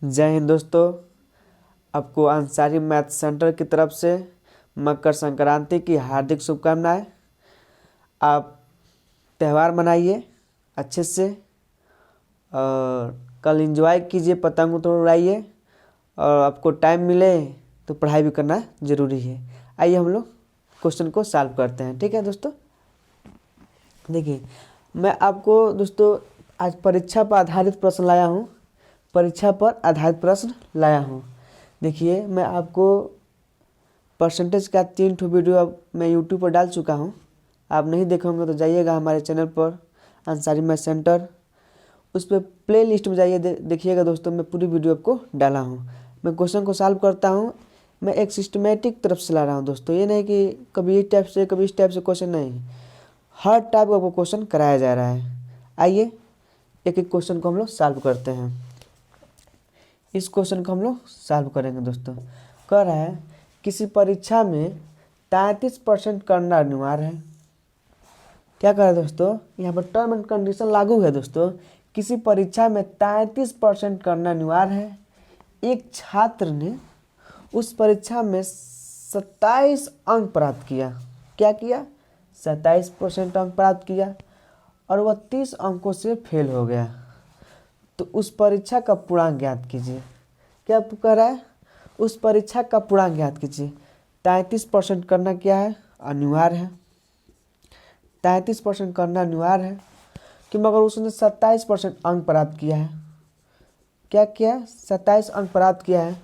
जय हिंद दोस्तों। आपको अंसारी मैथ सेंटर की तरफ से मकर संक्रांति की हार्दिक शुभकामनाएं। आप त्यौहार मनाइए अच्छे से और कल एंजॉय कीजिए, पतंग तो उड़ाइए और आपको टाइम मिले तो पढ़ाई भी करना ज़रूरी है। आइए हम लोग क्वेश्चन को सॉल्व करते हैं। ठीक है दोस्तों, देखिए मैं आपको दोस्तों आज परीक्षा पर आधारित प्रश्न लाया हूँ। परीक्षा पर आधारित प्रश्न लाया हूँ। देखिए मैं आपको परसेंटेज का 3 वीडियो अब मैं यूट्यूब पर डाल चुका हूँ। आप नहीं देखे होंगे तो जाइएगा हमारे चैनल पर अंसारी मैथ सेंटर, उस पर प्ले लिस्ट में जाइए, देखिएगा दोस्तों। मैं पूरी वीडियो आपको डाला हूँ। मैं क्वेश्चन को सॉल्व करता हूँ। मैं एक सिस्टमेटिक तरफ से ला रहा हूँ दोस्तों। ये नहीं कि कभी इस टाइप से कभी इस टाइप से क्वेश्चन, नहीं, हर टाइप का आपको क्वेश्चन कराया जा रहा है। आइए एक एक क्वेश्चन को हम लोग सॉल्व करते हैं। इस क्वेश्चन को हम लोग सॉल्व करेंगे दोस्तों। कह रहा है किसी परीक्षा में 33% करना अनिवार्य है। क्या कह रहा है दोस्तों, यहाँ पर टर्म एंड कंडीशन लागू है दोस्तों। किसी परीक्षा में 33% करना अनिवार्य है। एक छात्र ने उस परीक्षा में 27 अंक प्राप्त किया। क्या किया? 27% अंक प्राप्त किया और वह 30 अंकों से फेल हो गया। तो उस परीक्षा का पूर्णांक ज्ञात कीजिए। क्या कह रहा है? उस परीक्षा का पूर्णांक ज्ञात कीजिए। 33% करना क्या है? अनिवार्य है। 33% करना अनिवार्य है कि मगर उसने 27% अंक प्राप्त किया है। क्या किया? 27 अंक प्राप्त किया है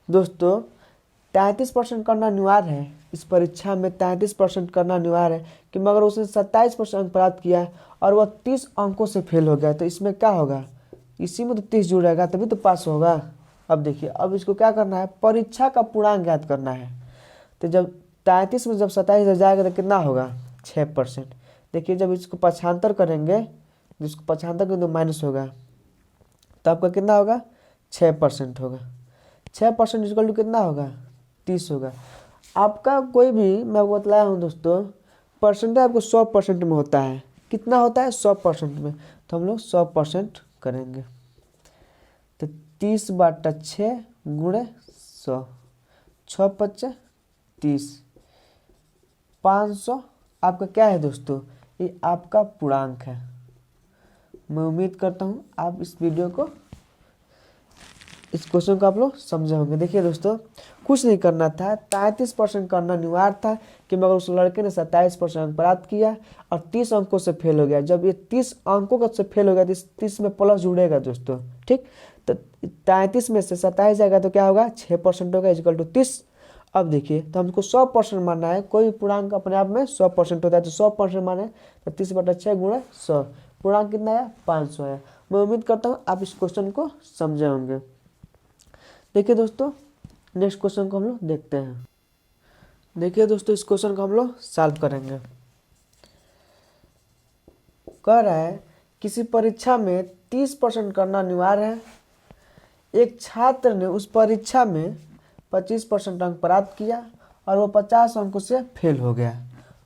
दोस्तों। 33% करना अनिवार्य है। इस परीक्षा में 33% करना अनिवार्य है कि मगर उसने 27% अंक प्राप्त किया है और वह 30 अंकों से फेल हो गया। तो इसमें क्या होगा? इसी में तो 30 जुड़ेगा तभी तो पास होगा। अब देखिए, अब इसको क्या करना है? परीक्षा का पूर्णांक ज्ञात करना है। तो जब 33 में जब 27 जाएगा तो कितना होगा? 6%। देखिए जब इसको पक्षांतर करेंगे, जिसको पक्षांतर करेंगे तो माइनस होगा, तो आपका कितना होगा? 6% होगा। 6% इक्वल टू कितना होगा? 30 होगा। आपका कोई भी, मैं बतलाया हूँ दोस्तों, परसेंटेज आपको 100% में होता है। कितना होता है? 100% में। तो हम लोग 100% करेंगे। तो 30/6 गुणे 100, 6×5 30, 500 आपका क्या है दोस्तों? ये आपका पूर्णांक है। मैं उम्मीद करता हूँ आप इस वीडियो को, इस क्वेश्चन को आप लोग समझे होंगे। देखिए दोस्तों, कुछ नहीं करना था, 33% करना अनिवार्य था कि मगर उस लड़के ने 27% अंक प्राप्त किया और 30 अंकों से फेल हो गया। जब ये 30 अंकों का से फेल हो गया तो इस 30 में प्लस जुड़ेगा दोस्तों। ठीक, तो 33 में से 27 जाएगा तो क्या होगा? 6% होगा इक्वल टू 30। अब देखिए, तो हमको 100% मानना है। कोई भी पूर्णांक अपने आप में 100% होता है, तो 100% माने तो 30/6 गुणे 100, पूर्णांक कितना आया? 500 है। मैं उम्मीद करता हूँ आप इस क्वेश्चन को समझे होंगे। देखिए दोस्तों, नेक्स्ट क्वेश्चन को हम लोग देखते हैं। देखिए दोस्तों, इस क्वेश्चन को हम लोग सॉल्व करेंगे। कह रहा है किसी परीक्षा में 30% करना अनिवार्य है। एक छात्र ने उस परीक्षा में 25% अंक प्राप्त किया और वो 50 अंकों से फेल हो गया।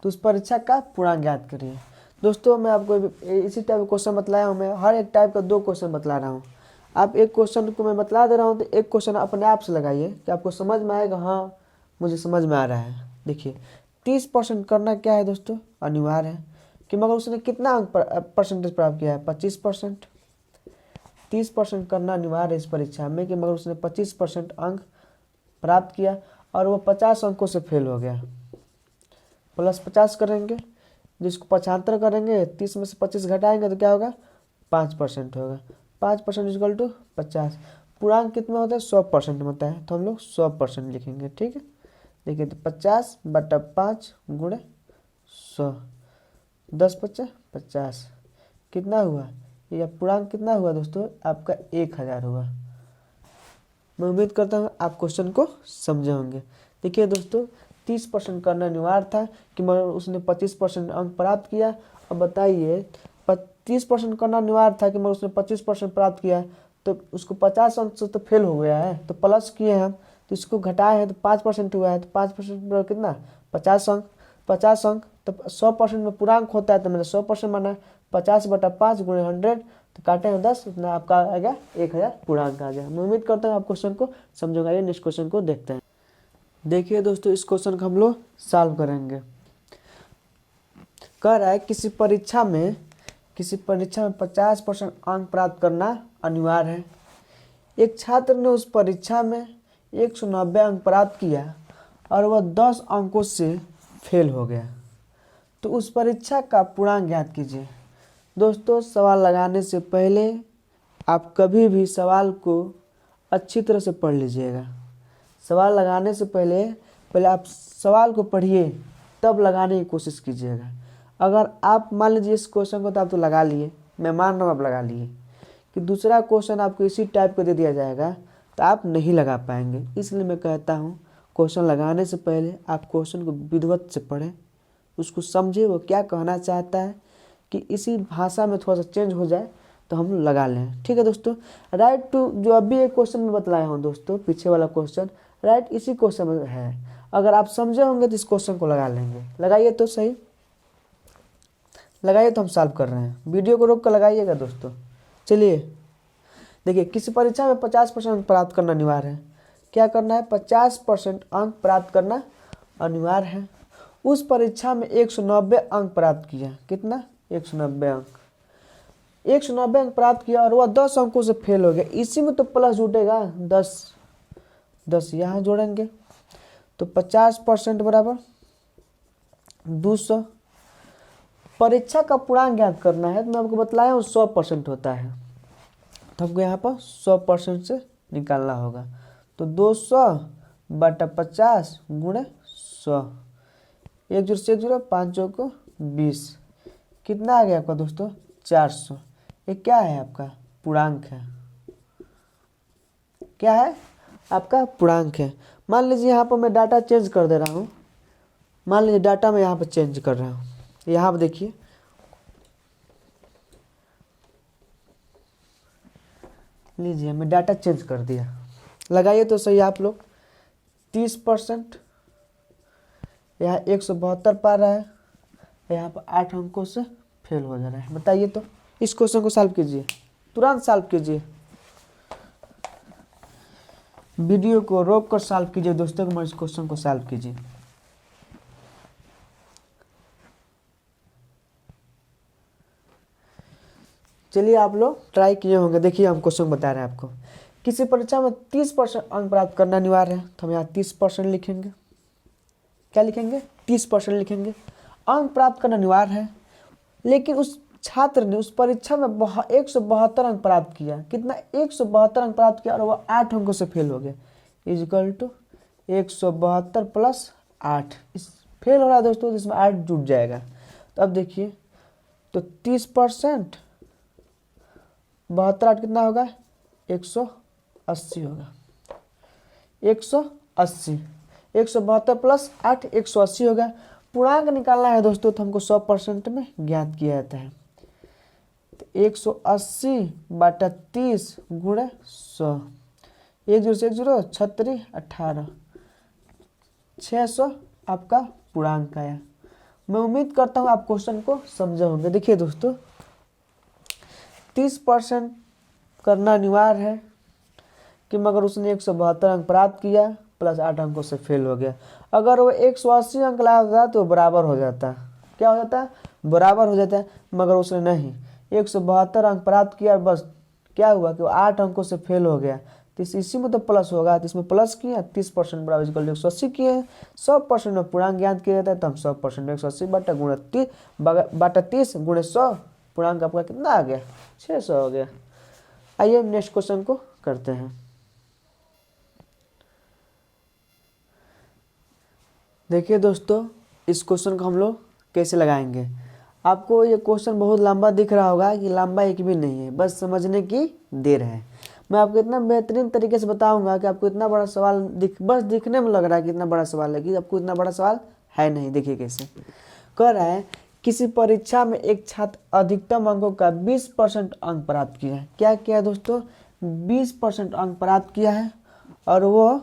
तो उस परीक्षा का पूर्णांक ज्ञात करिए। दोस्तों मैं आपको इसी टाइप का क्वेश्चन बतलाया हूँ। मैं हर एक टाइप का 2 क्वेश्चन बतला रहा हूँ। आप एक क्वेश्चन को मैं बतला दे रहा हूँ तो एक क्वेश्चन अपने आप से लगाइए कि आपको समझ में आएगा। हाँ, मुझे समझ में आ रहा है। देखिए 30% करना क्या है दोस्तों? अनिवार्य है कि मगर उसने कितना अंक परसेंटेज प्राप्त किया है? 25%। 30% करना अनिवार्य है इस परीक्षा में कि मगर उसने 25% अंक प्राप्त किया और वो 50 अंकों से फेल हो गया। प्लस 50 करेंगे, जिसको पक्षांतर करेंगे 30 में से 25 घटाएंगे तो क्या होगा? 5% होगा। 5% इक्वल टू 50। पूर्णांक कितना होता है? 100% में होता है, तो हम लोग 100% लिखेंगे। ठीक है, देखिए तो 50/5 गुणे 100, 10×5 50, कितना हुआ? ये पूर्णांक कितना हुआ दोस्तों? आपका 1000 हुआ। मैं उम्मीद करता हूँ आप क्वेश्चन को समझे होंगे। देखिए दोस्तों, 30% करना अनिवार्य था कि मगर उसने 25% अंक प्राप्त किया। अब बताइए, 30% करना अनिवार्य था कि मगर उसने 25% प्राप्त किया, तो उसको 50 अंक से तो फेल हो गया है, तो प्लस किए हैं हम, तो इसको घटाए हैं तो 5% हुआ है। तो 5% कितना? 50 अंक। 50 अंक तो 100% में पूर्णांक होता है, तो मैंने 100% माना है। 50/5 गुणे 100, तो काटेंगे 10, उतना आपका आएगा 1000 पूर्णांक आ गया। मैं उम्मीद करता हूँ आप क्वेश्चन को समझोगे। आइए नेक्स्ट क्वेश्चन को देखते हैं। देखिए दोस्तों, इस क्वेश्चन को हम लोग सॉल्व करेंगे। कह रहा है किसी परीक्षा में 50% अंक प्राप्त करना अनिवार्य है। एक छात्र ने उस परीक्षा में 190 अंक प्राप्त किया और वह 10 अंकों से फेल हो गया, तो उस परीक्षा का पूर्णांक ज्ञात कीजिए। दोस्तों, सवाल लगाने से पहले आप कभी भी सवाल को अच्छी तरह से पढ़ लीजिएगा। सवाल लगाने से पहले आप सवाल को पढ़िए, तब लगाने की कोशिश कीजिएगा। अगर आप मान लीजिए इस क्वेश्चन को तो आप तो लगा लिए, मैं मान रहा हूँ आप लगा लिए, कि दूसरा क्वेश्चन आपको इसी टाइप का दे दिया जाएगा तो आप नहीं लगा पाएंगे। इसलिए मैं कहता हूँ क्वेश्चन लगाने से पहले आप क्वेश्चन को विधिवत से पढ़ें, उसको समझे वो क्या कहना चाहता है, कि इसी भाषा में थोड़ा सा चेंज हो जाए तो हम लगा लें। ठीक है दोस्तों। राइट टू जो अभी एक क्वेश्चन में बतलाया हूँ दोस्तों, पीछे वाला क्वेश्चन राइट इसी क्वेश्चन में है। अगर आप समझे होंगे तो इस क्वेश्चन को लगा लेंगे। लगाइए तो सही, लगाइए तो हम सॉल्व कर रहे हैं। वीडियो को रोक कर लगाइएगा दोस्तों। चलिए देखिए, किसी परीक्षा में 50% अंक प्राप्त करना अनिवार्य है। क्या करना है? 50% अंक प्राप्त करना अनिवार्य है। उस परीक्षा में 190 अंक प्राप्त किया। कितना? 190 अंक। 190 अंक प्राप्त किया और वह 10 अंकों से फेल हो गया। इसी में तो प्लस जुटेगा, 10 यहाँ जोड़ेंगे तो 50% बराबर 200। परीक्षा का पूर्णांक ज्ञात करना है तो मैं आपको बतलाया हूँ 100% होता है, तो हमको यहाँ पर 100% से निकालना होगा। तो 200/50 गुणे 100, 1 0 से 1 0, 5 चौको 20। कितना आ गया आपका दोस्तों? 400। ये क्या है? आपका पूर्णांक है। क्या है? आपका पूर्णांक है। मान लीजिए यहाँ पर मैं डाटा चेंज कर दे रहा हूँ। मान लीजिए डाटा मैं यहाँ पर चेंज कर रहा हूँ। यहाँ पर देखिए, लीजिए मैं डाटा चेंज कर दिया। लगाइए तो सही आप लोग। 30% यहाँ 172 पा रहा है, यहाँ पर 8 अंकों से फेल हो जा रहा है। बताइए तो, इस क्वेश्चन को सॉल्व कीजिए, तुरंत सॉल्व कीजिए। वीडियो को रोक कर सॉल्व कीजिए दोस्तों, इस क्वेश्चन को सॉल्व कीजिए। चलिए आप लोग ट्राई किए होंगे। देखिए हम क्वेश्चन बता रहे हैं आपको। किसी परीक्षा में 30% अंक प्राप्त करना अनिवार्य है, तो हम यहाँ 30% लिखेंगे। क्या लिखेंगे? 30% लिखेंगे। अंक प्राप्त करना अनिवार्य है, लेकिन उस छात्र ने उस परीक्षा में 172 अंक प्राप्त किया। कितना? 172 अंक प्राप्त किया और वह 8 अंकों से फेल हो गया। Equal to 172 + 8। इस फेल हो रहा है दोस्तों, जिसमें 8 जुट जाएगा। तो अब देखिए, तो 30% 72 8 कितना होगा? 180 होगा। 180, 172 + 8 180 होगा। पूर्णांक निकालना है दोस्तों, तो हमको 100% में ज्ञात किया जाता है। तो 180/30 गुणे 100, 1 0 से 1 0, 36 18, 600 आपका पूर्णांक आया। मैं उम्मीद करता हूँ आप क्वेश्चन को समझे होंगे। देखिए दोस्तों, 30% करना अनिवार्य है कि मगर उसने 172 अंक प्राप्त किया प्लस 8 अंकों से फेल हो गया। अगर वो 180 अंक लाया होता तो बराबर हो जाता। क्या हो जाता? बराबर हो जाता है। मगर उसने नहीं, 172 अंक प्राप्त किया, बस क्या हुआ कि वो 8 अंकों से फेल हो गया। तो इसी में तो प्लस होगा, तो इसमें प्लस किया, 30% बराबर इक्वल 180 किए हैं। 100% में पूर्णांक ज्ञात किया जाता है, तो हम 100% 180/30 गुणे 100, पूर्णांक आपका कितना आ गया? 600 हो गया। आइए नेक्स्ट क्वेश्चन को करते हैं। देखिए दोस्तों, इस क्वेश्चन को हम लोग कैसे लगाएंगे। आपको ये क्वेश्चन बहुत लंबा दिख रहा होगा, कि लंबा एक भी नहीं है, बस समझने की देर है। मैं आपको इतना बेहतरीन तरीके से बताऊंगा कि आपको इतना बड़ा सवाल बस दिखने में लग रहा है कि इतना बड़ा सवाल है, कि आपको इतना बड़ा सवाल है नहीं। देखिए कैसे कह रहा है, किसी परीक्षा में एक छात्र अधिकतम अंकों का 20% अंक प्राप्त किया है। क्या किया दोस्तों? 20% अंक प्राप्त किया है और वो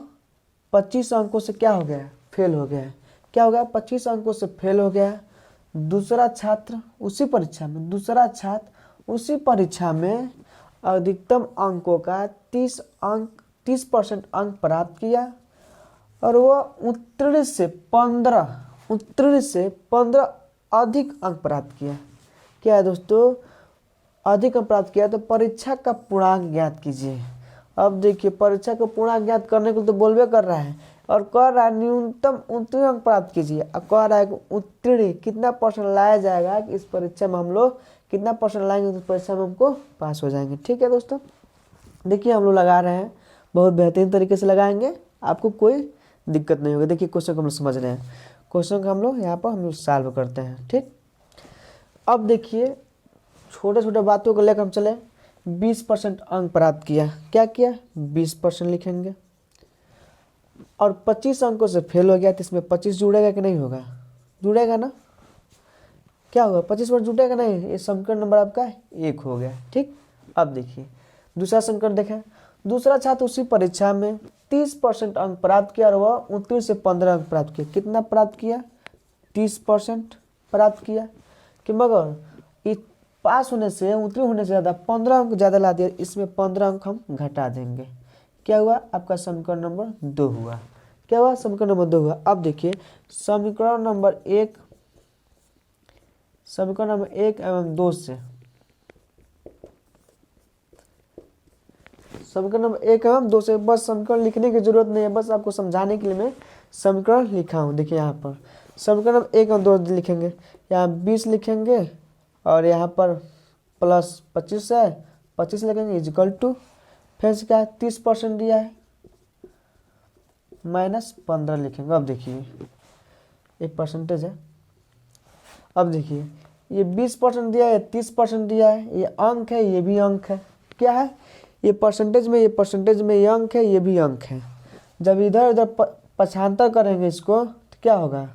25 अंकों से क्या हो गया? फेल हो गया है। क्या हो गया? 25 अंकों से फेल हो गया है। दूसरा छात्र उसी परीक्षा में दूसरा छात्र उसी परीक्षा में अधिकतम अंकों का 30% अंक प्राप्त किया और वह उत्तीर्ण से 15 अधिक अंक प्राप्त किया। क्या है दोस्तों, अधिक अंक प्राप्त किया तो परीक्षा का पूर्णांक ज्ञात कीजिए। अब देखिए परीक्षा का पूर्णांक ज्ञात करने को तो बोलबे कर रहा है और कह रहा है न्यूनतम उत्तीर्ण अंक प्राप्त कीजिए। अब कह रहा है कि उत्तीर्ण कितना परसेंट लाया जाएगा कि इस परीक्षा में हम लोग कितना परसेंट लाएंगे तो परीक्षा में हमको पास हो जाएंगे। ठीक है दोस्तों, देखिए हम लोग लगा रहे हैं, बहुत बेहतरीन तरीके से लगाएंगे, आपको कोई दिक्कत नहीं होगी। देखिए क्वेश्चन को हम लोग समझ रहे हैं, क्वेश्चन को हम लोग यहाँ पर हम लोग सॉल्व करते हैं। ठीक, अब देखिए छोटे छोटे बातों को लेकर हम चले। 20% अंक प्राप्त किया, क्या किया 20% लिखेंगे और 25 अंकों से फेल हो गया तो इसमें 25 जुड़ेगा कि नहीं होगा, जुड़ेगा ना, क्या होगा 25 पर जुड़ेगा नहीं, ये समीकरण नंबर आपका 1 हो गया। ठीक, अब देखिए दूसरा समीकरण देखें। दूसरा छात्र उसी परीक्षा में 30% अंक प्राप्त किया और वह उत्तीर्ण से 15 अंक प्राप्त किया। कितना प्राप्त किया, 30% प्राप्त किया कि मगर पास होने से उत्तीर्ण होने से ज़्यादा 15 अंक ज़्यादा ला दिया, इसमें 15 अंक हम घटा देंगे। क्या हुआ, आपका समीकरण नंबर 2 हुआ। क्या हुआ, समीकरण नंबर 2 हुआ। अब देखिए समीकरण नंबर 1 एवं 2 से समीकरण नंबर 1 एवं 2 से बस समीकरण लिखने की जरूरत नहीं है, बस आपको समझाने के लिए मैं समीकरण लिखा हूँ। देखिए यहाँ पर समीकरण नंबर 1 एवं 2 लिखेंगे, यहाँ 20 लिखेंगे और यहाँ पर प्लस 25 है, 25 लिखेंगे इजिकल टू फिर से क्या 30% दिया है माइनस 15 लिखेंगे। अब देखिए एक परसेंटेज है, अब देखिए ये 20% दिया है, 30% दिया है, ये अंक है, ये भी अंक है। क्या है, ये परसेंटेज में ये अंक है, ये भी अंक है। जब इधर उधर पक्षांतर करेंगे इसको तो क्या होगा,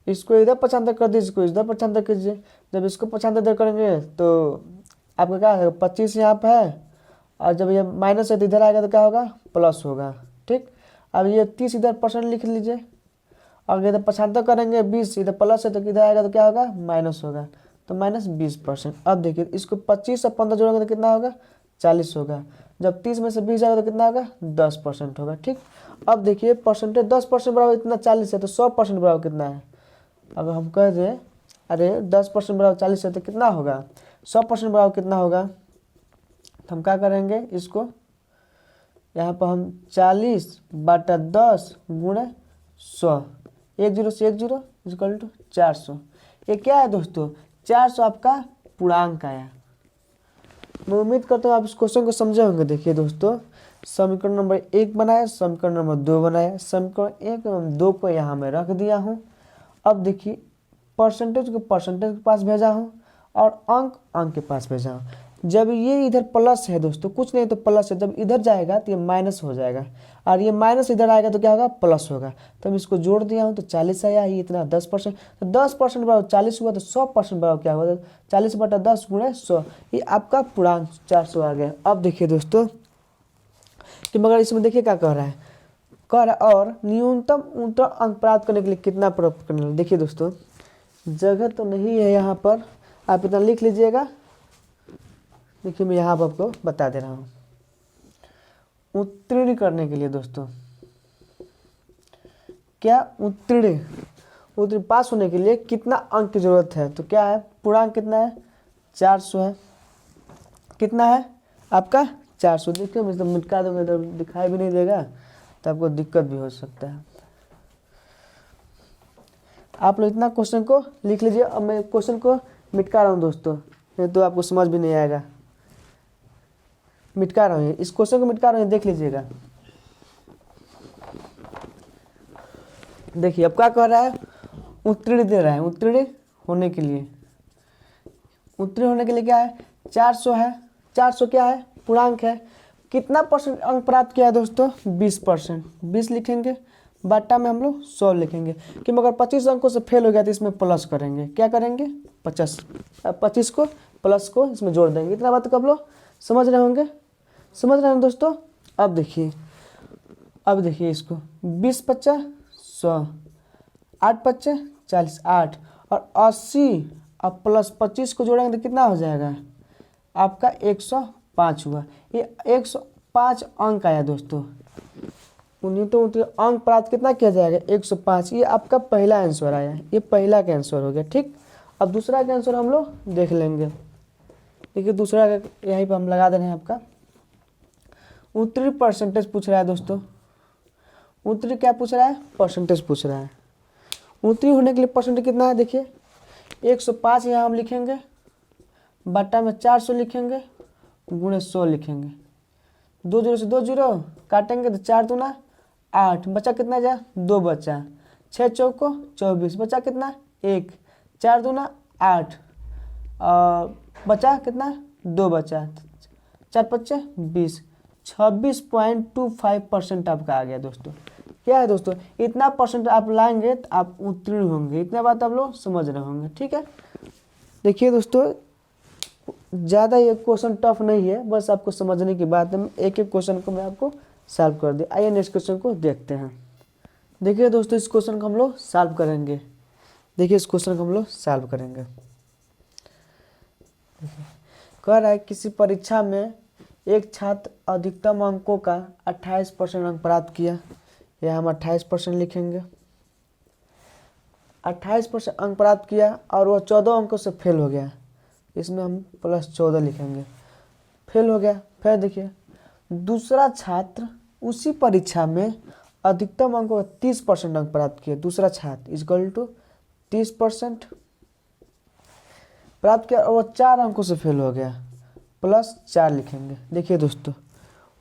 इसको इधर पक्षांतर कर दीजिए, इसको इधर पक्षांतर कीजिए। जब इसको पक्षांतर इधर करेंगे तो आपका क्या है 25 यहाँ पे है और जब ये माइनस है तो इधर आएगा तो क्या होगा प्लस होगा। ठीक, अब ये 30 इधर परसेंट लिख लीजिए और इधर पक्षांतर करेंगे 20, इधर प्लस है तो इधर आएगा तो क्या होगा माइनस होगा, तो माइनस 20%। अब देखिए इसको 25 और 15 जोड़ेंगे तो कितना होगा 40 होगा। जब 30 में से 20 जाएगा तो कितना होगा 10% होगा। ठीक, अब देखिए परसेंटेज 10% बराबर इतना 40 है तो 100% बराबर कितना है। अगर हम कह दें अरे 10% बराबर 40 है तो कितना होगा 100% बराबर कितना होगा, तो हम क्या करेंगे इसको यहाँ पर हम 40/10 गुणे 100, 10 से 10 इक्वल टू 400। ये क्या है दोस्तों 400 आपका पूर्णांक आया। मैं उम्मीद करता हूँ आप इस क्वेश्चन को समझे होंगे। देखिए दोस्तों समीकरण नंबर 1 बनाया, समीकरण नंबर 2 बनाया, समीकरण 1 एवं 2 को यहाँ मैं रख दिया हूँ। अब देखिए परसेंटेज को परसेंटेज के पास भेजा हूँ और अंक के पास भेजा हूँ। जब ये इधर प्लस है दोस्तों, कुछ नहीं तो प्लस है, जब इधर जाएगा तो ये माइनस हो जाएगा और ये माइनस इधर आएगा तो क्या होगा प्लस होगा। तो मैं इसको जोड़ दिया हूँ तो 40 आया, ये इतना 10%, तो 10% बराबर 40 हुआ तो 100% बराबर क्या हुआ 40/10 गुणे 100, ये आपका पूर्णांक 400 आ गया। अब देखिए दोस्तों कि मगर इसमें देखिए क्या कह रहा है, और न्यूनतम उत्तीर्ण अंक प्राप्त करने के लिए कितना प्राप्त करना है। देखिए दोस्तों जगह तो नहीं है यहाँ पर, आप इतना लिख लीजिएगा। देखिए मैं यहाँ पर आपको बता दे रहा हूँ, उत्तीर्ण करने के लिए दोस्तों क्या उत्तीर्ण पास होने के लिए कितना अंक की जरूरत है, तो क्या है पूर्णांक कितना है 400 है। कितना है आपका 400। देखिए मैं तो मिटा दूंगा, इधर दिखाई भी नहीं देगा तो आपको दिक्कत भी हो सकता है। आप लोग इतना क्वेश्चन को लिख लीजिए। अब मैं क्वेश्चन को मिटका रहा हूँ दोस्तों, नहीं तो आपको समझ भी नहीं आएगा। मिटका रहा हूँ, इस क्वेश्चन को मिटका रहा हूँ, देख लीजिएगा। देखिए अब क्या कह रहा है, उत्तीर्ण दे रहा है। उत्तीर्ण होने के लिए क्या है 400 है। 400 क्या है पूर्णांक है। कितना परसेंट अंक प्राप्त किया है दोस्तों 20%। 20 लिखेंगे, बाटा में हम लोग 100 लिखेंगे कि मगर 25 अंकों से फेल हो गया तो इसमें प्लस करेंगे। क्या करेंगे 25 को प्लस को इसमें जोड़ देंगे। इतना बात कब लोग समझ रहे होंगे, समझ रहे हैं दोस्तों। अब देखिए इसको 20 × 5 = 100, 8 × 5 = 40, 8 और 80 अब प्लस 25 को जोड़ेंगे तो कितना हो जाएगा आपका 105 हुआ। ये 105 अंक आया दोस्तों। उन्हीं तो अंक प्राप्त कितना किया जाएगा 105। ये आपका पहला आंसर आया, ये पहला का आंसर हो गया। ठीक, अब दूसरा का आंसर हम लोग देख लेंगे। देखिए दूसरा का यहीं पर हम लगा दे रहे हैं आपका। उत्तरी परसेंटेज पूछ रहा है दोस्तों। उत्तरी क्या पूछ रहा है, परसेंटेज पूछ रहा है। उत्तरी होने के लिए परसेंटेज कितना है देखिए 105 यहाँ हम लिखेंगे, बट्टा में 400 लिखेंगे, गुणे 100 लिखेंगे। 2 जीरो से 2 जीरो काटेंगे तो 4 दूना 8, बचा कितना जा 2 बचा, 6 चौको 24, बचा कितना 1, 4 दूना 8, बचा कितना 2 बचा, 4 पच्चे 20, 26.25% आपका आ गया दोस्तों। क्या है दोस्तों, इतना परसेंट आप लाएंगे तो आप उत्तीर्ण होंगे। इतना बात आप लोग समझ रहे होंगे। ठीक है, देखिए दोस्तों ज़्यादा ये क्वेश्चन टफ नहीं है, बस आपको समझने की बात है। एक एक क्वेश्चन को मैं आपको सॉल्व कर दिया। आइए नेक्स्ट क्वेश्चन को देखते हैं। देखिए दोस्तों इस क्वेश्चन को हम लोग सॉल्व करेंगे। देखिए इस क्वेश्चन को हम लोग सॉल्व करेंगे। कह रहा है किसी परीक्षा में एक छात्र अधिकतम अंकों का 28% अंक प्राप्त किया। यह हम 28% लिखेंगे। 28% अंक प्राप्त किया और वह 14 अंकों से फेल हो गया। इसमें हम प्लस 14 लिखेंगे। फेल हो गया। फिर देखिए दूसरा छात्र उसी परीक्षा में अधिकतम अंकों का 30% अंक प्राप्त किया। दूसरा छात्र इक्वल टू 30% प्राप्त किया और वह 4 अंकों से फेल हो गया, प्लस 4 लिखेंगे। देखिए दोस्तों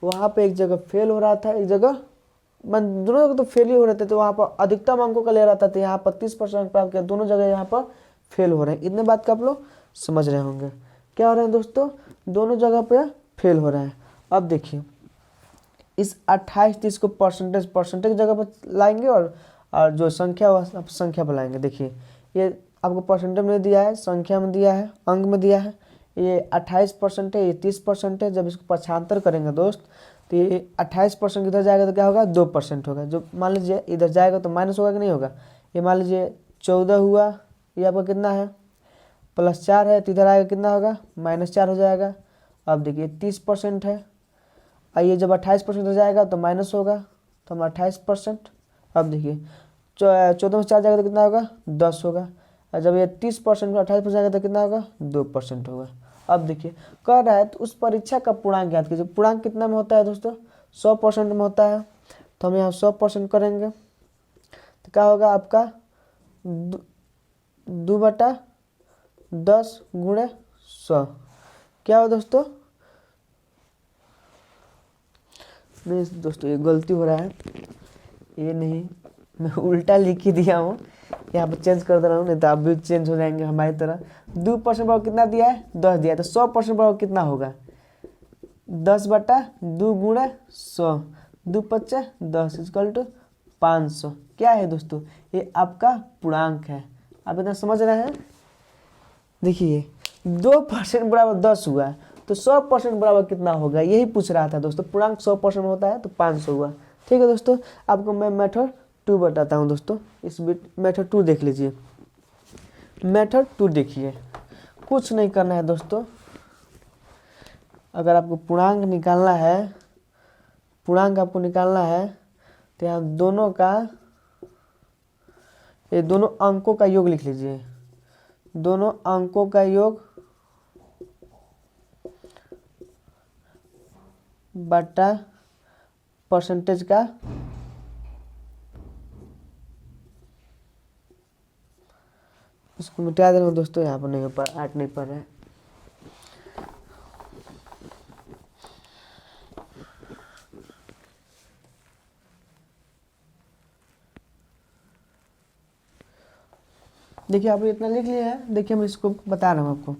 वहाँ पे एक जगह फेल हो रहा था, एक जगह दोनों जगह तो फेल ही हो रहे थे, तो वहाँ पर अधिकतम अंकों का ले रहा था, तो यहाँ पर 30% अंक प्राप्त किया। दोनों जगह यहाँ पर फेल हो रहे हैं। इतने बात का आप लोग समझ रहे होंगे। क्या हो रहा है दोस्तों, दोनों जगह पे फेल हो रहे हैं। अब देखिए इस 28-30 को परसेंटेज जगह पर लाएंगे और जो संख्या संख्या पर लाएंगे। देखिए ये आपको परसेंटेज में दिया है, संख्या में दिया है, अंक में दिया है। ये 28% है, ये 30% है। जब इसको पक्षांतर करेंगे दोस्त तो ये 28% इधर जाएगा तो क्या होगा 2% होगा। जो मान लीजिए इधर जाएगा तो माइनस होगा कि नहीं होगा। ये मान लीजिए 14 हुआ, ये आपका कितना है प्लस 4 है, तो इधर आएगा कितना होगा -4 हो जाएगा। अब देखिए 30% है, आइए जब 28% हो जाएगा तो माइनस होगा, तो हम 28%। अब देखिए 14 में 4 जाएगा तो कितना होगा 10 होगा। और जब ये 30% में 28% जाएगा तो कितना होगा 2% होगा। अब देखिए कह रहा है तो उस परीक्षा का पूर्णांक याद कीजिए। पूर्णांक कितना में होता है दोस्तों 100% में होता है, तो हम यहाँ 100% करेंगे तो क्या होगा आपका 2/10 गुणे 100। क्या हो दोस्तों, नहीं दोस्तों ये गलती हो रहा है, ये नहीं मैं उल्टा लिख ही दिया हूँ। यहाँ पर चेंज कर दे रहा हूँ, नहीं तो आप भी चेंज हो जाएंगे हमारी तरह। 2% बराबर कितना दिया है 10 दिया है, तो 100% बराबर कितना होगा 10/2 गुणे 100, 2 पच्चे 10 इक्वल टू 500। क्या है दोस्तों, ये आपका पूर्णांक है। आप इतना समझ रहे हैं। देखिए 2% बराबर 10 हुआ, तो 100% बराबर कितना होगा यही पूछ रहा था दोस्तों। पूर्णांक 100% होता है तो 500 हुआ। ठीक है दोस्तों, आपको मैं मेथड 2 बताता हूँ दोस्तों। इस मेथड 2 देख लीजिए। मेथड 2 देखिए, कुछ नहीं करना है दोस्तों। अगर आपको पूर्णांक निकालना है, पूर्णांक आपको निकालना है तो यहाँ दोनों का, ये दोनों अंकों का योग लिख लीजिए। दोनों अंकों का योग बटा परसेंटेज का इसको मिटा दे रहा हूँ दोस्तों, यहाँ पर नहीं हो पा 8 नहीं पढ़ रहा है। देखिए आपने इतना लिख लिया है। देखिए मैं इसको बता रहा हूँ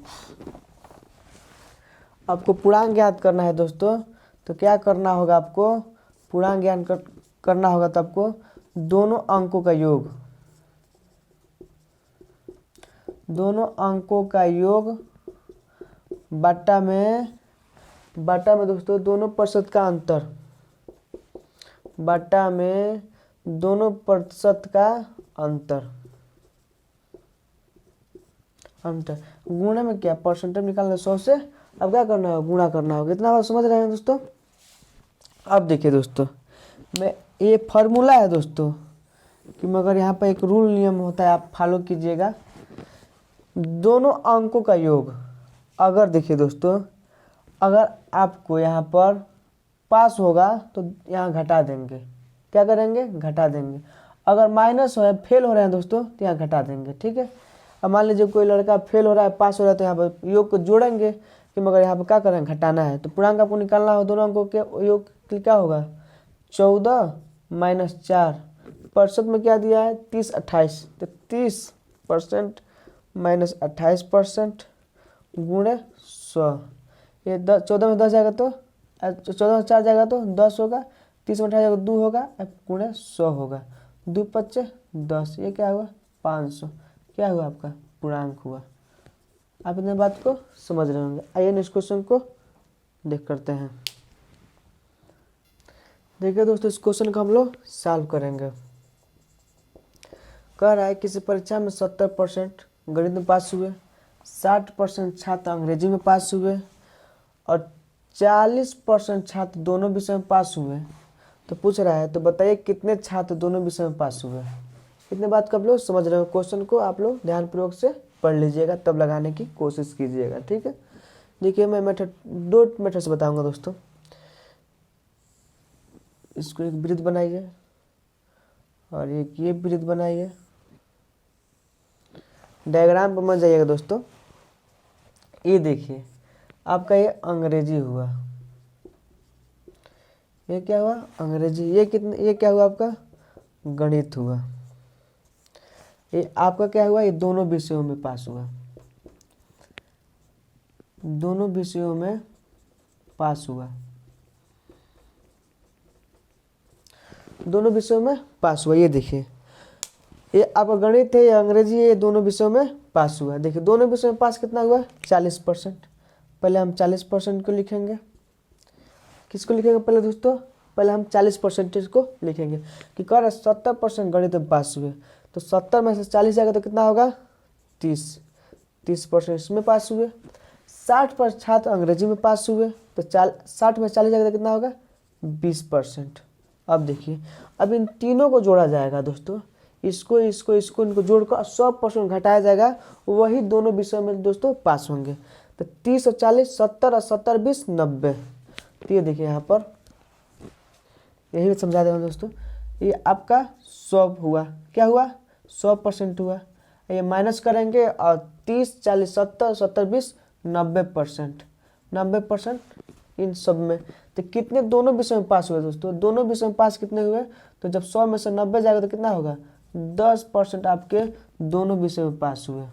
आपको पूर्णांक याद करना है दोस्तों। तो क्या करना होगा आपको, पूर्णांक ज्ञान करना होगा तो आपको दोनों अंकों का योग, दोनों अंकों का योग बट्टा में दोस्तों दोनों प्रतिशत का अंतर, बट्टा में दोनों प्रतिशत का अंतर। अंतर, गुणे में क्या परसेंटेज निकालना 100 से, अब क्या करना है गुणा करना होगा। इतना बात समझ रहे हैं दोस्तों। अब देखिए दोस्तों, मैं ये फार्मूला है दोस्तों कि मगर यहाँ पर एक रूल नियम होता है, आप फॉलो कीजिएगा। दोनों अंकों का योग, अगर देखिए दोस्तों, अगर आपको यहाँ पर पास होगा तो यहाँ घटा देंगे, क्या करेंगे घटा देंगे। अगर माइनस है, फेल हो रहे हैं दोस्तों, तो यहाँ घटा देंगे, ठीक है। अब मान लीजिए कोई लड़का फेल हो रहा है, पास हो रहा है, तो यहाँ पर योग को जोड़ेंगे कि मगर यहाँ पर क्या करेंगे घटाना है। तो पूर्णांक आपको निकालना हो, दोनों अंकों के योग क्या होगा 14 - 4, प्रतिशत में क्या दिया है 30 28, तो 30% - 28% गुणे 100, ये 14 में 10 जाएगा तो 14 में 4 जाएगा तो 10 होगा, 30 में 28 जाएगा 2 होगा, अब गुणे 100 होगा, 2 × 5 = 10, ये क्या हुआ 500, क्या हुआ आपका पूर्णांक हुआ। आप इतने बात को समझ रहे होंगे। आइए नेक्स्ट क्वेश्चन को देख करते हैं। देखिए दोस्तों, इस क्वेश्चन को हम लोग सॉल्व करेंगे। कह रहा है किसी परीक्षा में 70% गणित में पास हुए, 60% छात्र अंग्रेजी में पास हुए और 40% छात्र दोनों विषय में पास हुए। तो पूछ रहा है, तो बताइए कितने छात्र दोनों विषय में पास हुए। इतने बात को आप लोग समझ रहे हो। क्वेश्चन को आप लोग ध्यानपूर्वक से पढ़ लीजिएगा, तब लगाने की कोशिश कीजिएगा, ठीक है। देखिए मैं दो मेथड से बताऊंगा दोस्तों। इसको एक वृत्त बनाइए और एक ये वृत्त बनाइए। डायग्राम पर मत जाइएगा दोस्तों। ये देखिए आपका ये अंग्रेजी हुआ, ये क्या हुआ अंग्रेजी, ये क्या हुआ आपका गणित हुआ। ये आपका क्या हुआ, ये दोनों विषयों में पास हुआ, दोनों विषयों में पास हुआ, दोनों विषयों में पास हुआ। ये देखिए ये आपका गणित है, ये अंग्रेजी है, ये दोनों विषयों में पास हुआ। देखिए दोनों विषयों में पास कितना हुआ 40%। पहले हम 40% को लिखेंगे। किसको लिखेंगे पहले दोस्तों, पहले हम 40% को लिखेंगे कि कह रहा 70% गणित में पास हुए, तो 70 में से 40 जाएगा तो कितना होगा 30% इसमें पास हुए। 60% छात्र अंग्रेजी में पास हुए, तो 60 में 40 जाएगा तो कितना होगा 20%। अब देखिए, अब इन तीनों को जोड़ा जाएगा दोस्तों, इसको इनको जोड़कर 100% घटाया जाएगा, वही दोनों विषय में दोस्तों पास होंगे। तो 30 और 40 70 और 70 20 90। तो ये देखिए यहाँ पर यही समझा दे रहा हूँ दोस्तों। ये आपका 100 हुआ, क्या हुआ 100% हुआ। ये माइनस करेंगे और 30 40 70 70 20 90% इन सब में। तो कितने दोनों विषय में पास हुए दोस्तों, दोनों विषय में पास कितने हुए, तो जब 100 में से 90 जाएगा तो कितना होगा 10% आपके दोनों विषयों में पास हुए,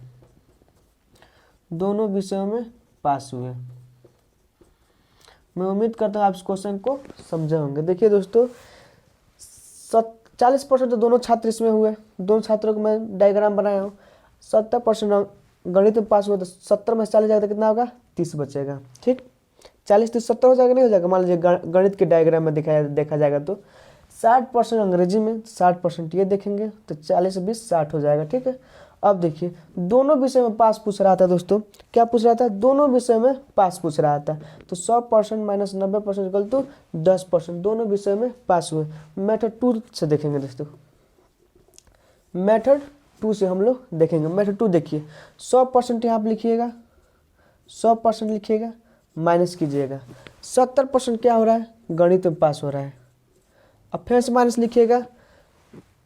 दोनों विषयों में पास हुए। मैं उम्मीद करता हूँ आप इस क्वेश्चन को समझे होंगे। देखिए दोस्तों 40% तो दोनों छात्र इसमें हुए, दोनों छात्रों को मैं डायग्राम बनाया हूँ। 70% गणित में पास हुआ, तो 70 में 40 जाएगा तो कितना होगा 30 बचेगा, ठीक। 40 30 70 हो जाएगा, नहीं हो जाएगा। मान लीजिए गणित के डायग्राम में देखा जाएगा तो 60% अंग्रेजी में 60% ये देखेंगे, तो 40 20 60 हो जाएगा, ठीक है। अब देखिए दोनों विषय में पास पूछ रहा था दोस्तों, क्या पूछ रहा था, दोनों विषय में पास पूछ रहा था। तो 100% - 90% इक्वल टू 10%, दोनों विषय में पास हुए। मेथड 2 से देखेंगे दोस्तों, मेथड 2 से हम लोग देखेंगे। मेथड 2 देखिए 100% यहाँ पर लिखिएगा, 100% लिखिएगा, माइनस कीजिएगा। 70% क्या हो रहा है गणित में पास हो रहा है। अब फिर से माइनस लिखिएगा।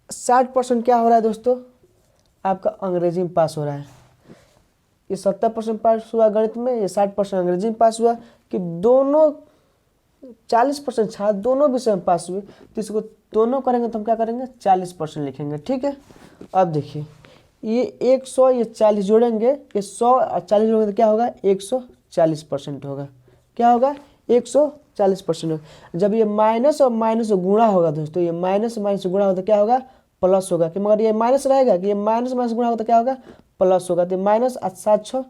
60% क्या हो रहा है दोस्तों, आपका अंग्रेजी में पास हो रहा है। ये 70% पास हुआ गणित में, ये 60% अंग्रेजी में पास हुआ, कि दोनों 40% छात्र दोनों विषय में पास हुए। तो इसको दोनों करेंगे तो हम क्या करेंगे 40% लिखेंगे, ठीक है। अब देखिए ये 100 ये 40 जोड़ेंगे, ये 100 और 40 जोड़ेंगे तो क्या होगा 140% होगा, क्या होगा 140% होगा। जब ये माइनस और माइनस गुणा होगा दोस्तों, ये माइनस गुणा होगा तो क्या होगा प्लस होगा, कि मगर ये माइनस रहेगा कि ये माइनस गुणा होगा तो क्या होगा प्लस होगा। तो माइनस 7 6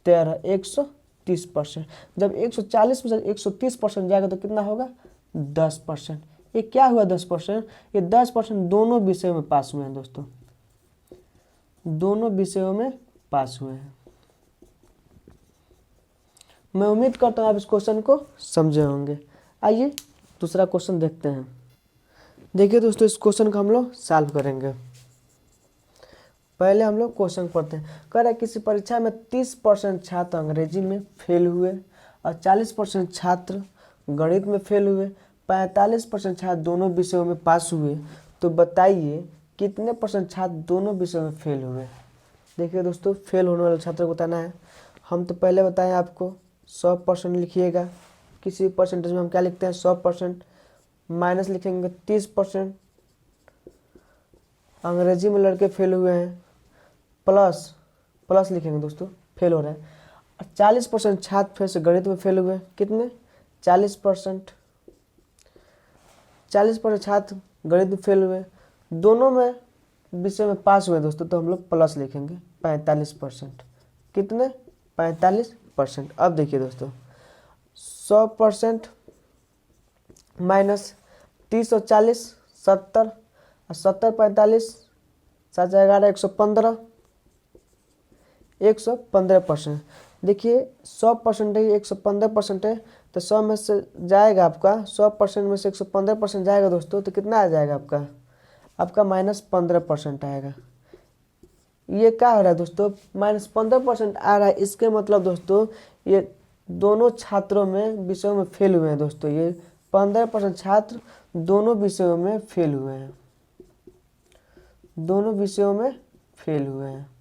13 130%। जब 140 में से 130% जाएगा तो कितना होगा 10%। ये क्या हुआ 10%, ये 10% दोनों विषयों में पास हुए हैं दोस्तों, दोनों विषयों में पास हुए हैं। मैं उम्मीद करता हूँ आप इस क्वेश्चन को समझे होंगे। आइए दूसरा क्वेश्चन देखते हैं। देखिए दोस्तों, इस क्वेश्चन को हम लोग सॉल्व करेंगे। पहले हम लोग क्वेश्चन पढ़ते हैं। कह रहा है किसी परीक्षा में 30% छात्र अंग्रेजी में फेल हुए और 40% छात्र गणित में फेल हुए, 45% छात्र दोनों विषयों में पास हुए, तो बताइए कितने परसेंट छात्र दोनों विषयों में फेल हुए। देखिए दोस्तों, फेल होने वाले छात्र को बताना है। हम तो पहले बताएं आपको 100% लिखिएगा। किसी परसेंटेज में हम क्या लिखते हैं 100%, माइनस लिखेंगे 30% अंग्रेजी में लड़के फेल हुए हैं, प्लस लिखेंगे दोस्तों फेल हो रहा है। और 40% छात्र फिर से गणित में फेल हुए। कितने 40% छात्र गणित में फेल हुए, दोनों में विषय में पास हुए दोस्तों, तो हम लोग प्लस लिखेंगे 45%। कितने 45%। अब देखिए दोस्तों 100% माइनस 30 और 40 70 और 70 45 7 11 115 115%। देखिए 100% है, 115% है, तो 100 में से जाएगा आपका 100% में से 115% जाएगा दोस्तों, तो कितना आ जाएगा आपका -15% आएगा। ये क्या हो रहा है दोस्तों, -15% आ रहा है। इसके मतलब दोस्तों ये दोनों छात्रों में विषयों में फेल हुए हैं दोस्तों। ये 15% छात्र दोनों विषयों में फेल हुए हैं, दोनों विषयों में फेल हुए हैं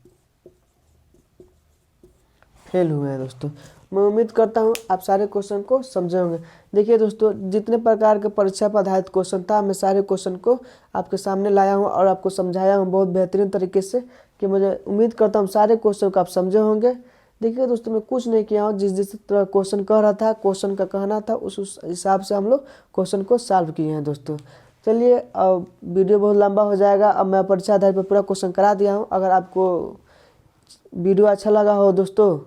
दोस्तों। मैं उम्मीद करता हूँ आप सारे क्वेश्चन को समझे होंगे। देखिए दोस्तों, जितने प्रकार के परीक्षा पर आधारित क्वेश्चन था, मैं सारे क्वेश्चन को आपके सामने लाया हूँ और आपको समझाया हूँ बहुत बेहतरीन तरीके से, कि मुझे उम्मीद करता हूँ सारे क्वेश्चन को आप समझे होंगे। देखिए दोस्तों, मैं कुछ नहीं किया हूँ, जिस तरह क्वेश्चन कह रहा था, क्वेश्चन का कहना था, उस हिसाब से हम लोग क्वेश्चन को सॉल्व किए हैं दोस्तों। चलिए, अब वीडियो बहुत लंबा हो जाएगा। अब मैं परीक्षा आधारित पर पूरा क्वेश्चन करा दिया हूँ। अगर आपको वीडियो अच्छा लगा हो दोस्तों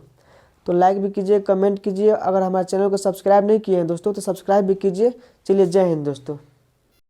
तो लाइक भी कीजिए, कमेंट कीजिए। अगर हमारे चैनल को सब्सक्राइब नहीं किए हैं दोस्तों तो सब्सक्राइब भी कीजिए। चलिए, जय हिंद दोस्तों।